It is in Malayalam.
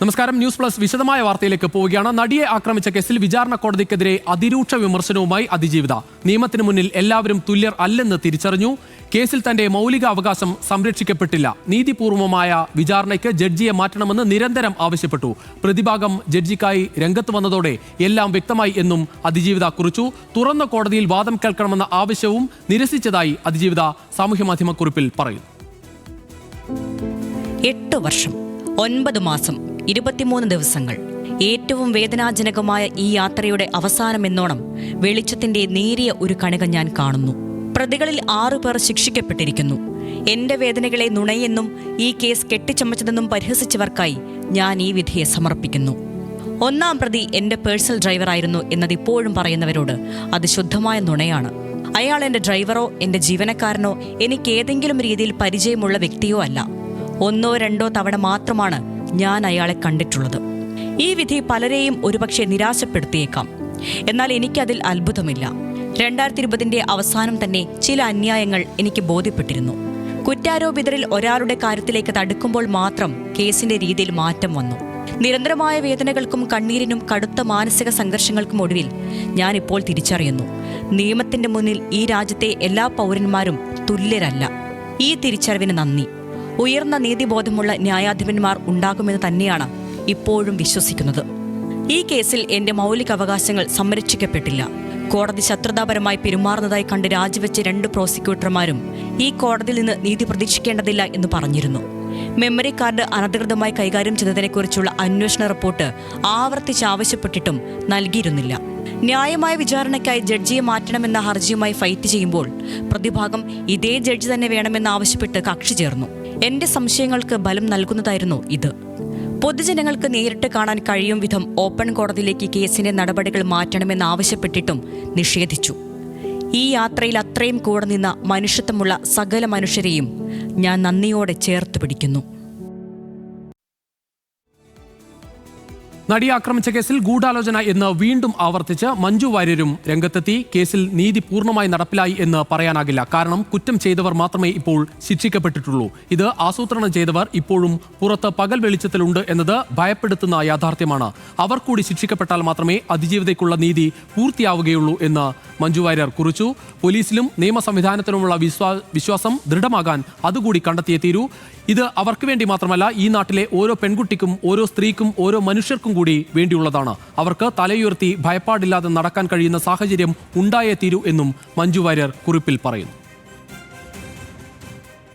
നമസ്കാരം. ന്യൂസ് പ്ലസ് വിശദമായ വാർത്തയിലേക്ക് പോവുകയാണ്. നടിയെ ആക്രമിച്ച കേസിൽ വിചാരണ കോടതിക്കെതിരെ അതിരൂക്ഷ വിമർശനവുമായി അതിജീവിത. നിയമത്തിന് മുന്നിൽ എല്ലാവരും തുല്യർ അല്ലെന്ന് തിരിച്ചറിഞ്ഞു. കേസിൽ തന്റെ മൗലിക അവകാശം സംരക്ഷിക്കപ്പെട്ടില്ല. നീതിപൂർവമായ വിചാരണയ്ക്ക് ജഡ്ജിയെ മാറ്റണമെന്ന് നിരന്തരം ആവശ്യപ്പെട്ടു. പ്രതിഭാഗം ജഡ്ജിക്കായി രംഗത്ത് വന്നതോടെ എല്ലാം വ്യക്തമായി എന്നും അതിജീവിത കുറിച്ചു. തുറന്ന കോടതിയിൽ വാദം കേൾക്കണമെന്ന ആവശ്യവും നിരസിച്ചതായി അതിജീവിത സാമൂഹ്യമാധ്യമക്കുറിപ്പിൽ പറയുന്നു. 8 വർഷം 9 മാസം 23 ദിവസങ്ങൾ. ഏറ്റവും വേദനാജനകമായ ഈ യാത്രയുടെ അവസാനമെന്നോണം വെളിച്ചത്തിന്റെ നേരിയ ഒരു കണിക ഞാൻ കാണുന്നു. പ്രതികളിൽ 6 പേർ ശിക്ഷിക്കപ്പെട്ടിരിക്കുന്നു. എന്റെ വേദനകളെ നുണയെന്നും ഈ കേസ് കെട്ടിച്ചമച്ചതെന്നും പരിഹസിച്ചവർക്കായി ഞാൻ ഈ വിധിയെ സമർപ്പിക്കുന്നു. 1-ാം പ്രതി എന്റെ പേഴ്സണൽ ഡ്രൈവറായിരുന്നു എന്നതിപ്പോഴും പറയുന്നവരോട് അത് ശുദ്ധമായ നുണയാണ്. അയാൾ എന്റെ ഡ്രൈവറോ എന്റെ ജീവനക്കാരനോ എനിക്ക് ഏതെങ്കിലും രീതിയിൽ പരിചയമുള്ള വ്യക്തിയോ അല്ല. 1-2 തവണ മാത്രമാണ് ഞാൻ അയാളെ കണ്ടിട്ടുള്ളത്. ഈ വിധി പലരെയും ഒരുപക്ഷെ നിരാശപ്പെടുത്തിയേക്കാം. എന്നാൽ എനിക്കതിൽ അത്ഭുതമില്ല. 2020 അവസാനം തന്നെ ചില അന്യായങ്ങൾ എനിക്ക് ബോധ്യപ്പെട്ടിരുന്നു. കുറ്റാരോപിതരിൽ ഒരാളുടെ കാര്യത്തിലേക്ക് തടുക്കുമ്പോൾ മാത്രം കേസിന്റെ രീതിയിൽ മാറ്റം വന്നു. നിരന്തരമായ വേദനകൾക്കും കണ്ണീരിനും കടുത്ത മാനസിക സംഘർഷങ്ങൾക്കും ഒടുവിൽ ഞാൻ ഇപ്പോൾ തിരിച്ചറിയുന്നു, നിയമത്തിന്റെ മുന്നിൽ ഈ രാജ്യത്തെ എല്ലാ പൗരന്മാരും തുല്യരല്ല. ഈ തിരിച്ചറിവിന് നന്ദി. ഉയർന്ന നീതിബോധമുള്ള ന്യായാധിപന്മാർ ഉണ്ടാകുമെന്ന് തന്നെയാണ് ഇപ്പോഴും വിശ്വസിക്കുന്നത്. ഈ കേസിൽ എന്റെ മൗലിക അവകാശങ്ങൾ സംരക്ഷിക്കപ്പെട്ടില്ല. കോടതി ശത്രുതാപരമായി പെരുമാറുന്നതായി കണ്ട് രാജിവെച്ച 2 പ്രോസിക്യൂട്ടർമാരും ഈ കോടതിയിൽ നിന്ന് നീതി പ്രതീക്ഷിക്കേണ്ടതില്ല എന്ന് പറഞ്ഞിരുന്നു. മെമ്മറി കാർഡ് അനധികൃതമായി കൈകാര്യം ചെയ്തതിനെക്കുറിച്ചുള്ള അന്വേഷണ റിപ്പോർട്ട് ആവർത്തിച്ചാവശ്യപ്പെട്ടിട്ടും നൽകിയിരുന്നില്ല. ന്യായമായ വിചാരണയ്ക്കായി ജഡ്ജിയെ മാറ്റണമെന്ന ഹർജിയുമായി ഫൈറ്റ് ചെയ്യുമ്പോൾ പ്രതിഭാഗം ഇതേ ജഡ്ജി തന്നെ വേണമെന്നാവശ്യപ്പെട്ട് കക്ഷി ചേർന്നു. എന്റെ സംശയങ്ങൾക്ക് ബലം നൽകുന്നതായിരുന്നു ഇത്. പൊതുജനങ്ങൾക്ക് നേരിട്ട് കാണാൻ കഴിയും വിധം ഓപ്പൺ കോടതിയിലേക്ക് കേസിന്റെ നടപടികൾ മാറ്റണമെന്നാവശ്യപ്പെട്ടിട്ടും നിഷേധിച്ചു. ഈ യാത്രയിൽ അത്രയും കൂടെ നിന്ന മനുഷ്യത്വമുള്ള സകല മനുഷ്യരെയും ഞാൻ നന്ദിയോടെ ചേർത്ത് പിടിക്കുന്നു. നടിയെ ആക്രമിച്ച കേസിൽ ഗൂഢാലോചന എന്ന് വീണ്ടും ആവർത്തിച്ച് മഞ്ജു വാര്യരും രംഗത്തെത്തി. കേസിൽ നീതി പൂർണ്ണമായി നടപ്പിലായി എന്ന് പറയാനാകില്ല. കാരണം കുറ്റം ചെയ്തവർ മാത്രമേ ഇപ്പോൾ ശിക്ഷിക്കപ്പെട്ടിട്ടുള്ളൂ. ഇത് ആസൂത്രണം ചെയ്തവർ ഇപ്പോഴും പുറത്ത് പകൽ വെളിച്ചത്തിലുണ്ട് എന്നത് ഭയപ്പെടുത്തുന്ന യാഥാർത്ഥ്യമാണ്. അവർ കൂടി ശിക്ഷിക്കപ്പെട്ടാൽ മാത്രമേ അതിജീവിതയ്ക്കുള്ള നീതി പൂർത്തിയാവുകയുള്ളൂ എന്ന് മഞ്ജു വാര്യർ കുറിച്ചു. പോലീസിലും നിയമ സംവിധാനത്തിലുമുള്ള വിശ്വാസം ദൃഢമാകാൻ അതുകൂടി കണ്ടെത്തിയേ തീരൂ. ഇത് അവർക്ക് വേണ്ടി മാത്രമല്ല, ഈ നാട്ടിലെ ഓരോ പെൺകുട്ടിക്കും ഓരോ സ്ത്രീക്കും ഓരോ മനുഷ്യർക്കും കൂടി വേണ്ടിയുള്ളതാണ്. അവർക്ക് തലയുയർത്തി ഭയപ്പാടില്ലാതെ നടക്കാൻ കഴിയുന്ന സാഹചര്യം ഉണ്ടായേ തീരൂ എന്നും മഞ്ജു വാര്യർ കുറിപ്പിൽ പറയുന്നു.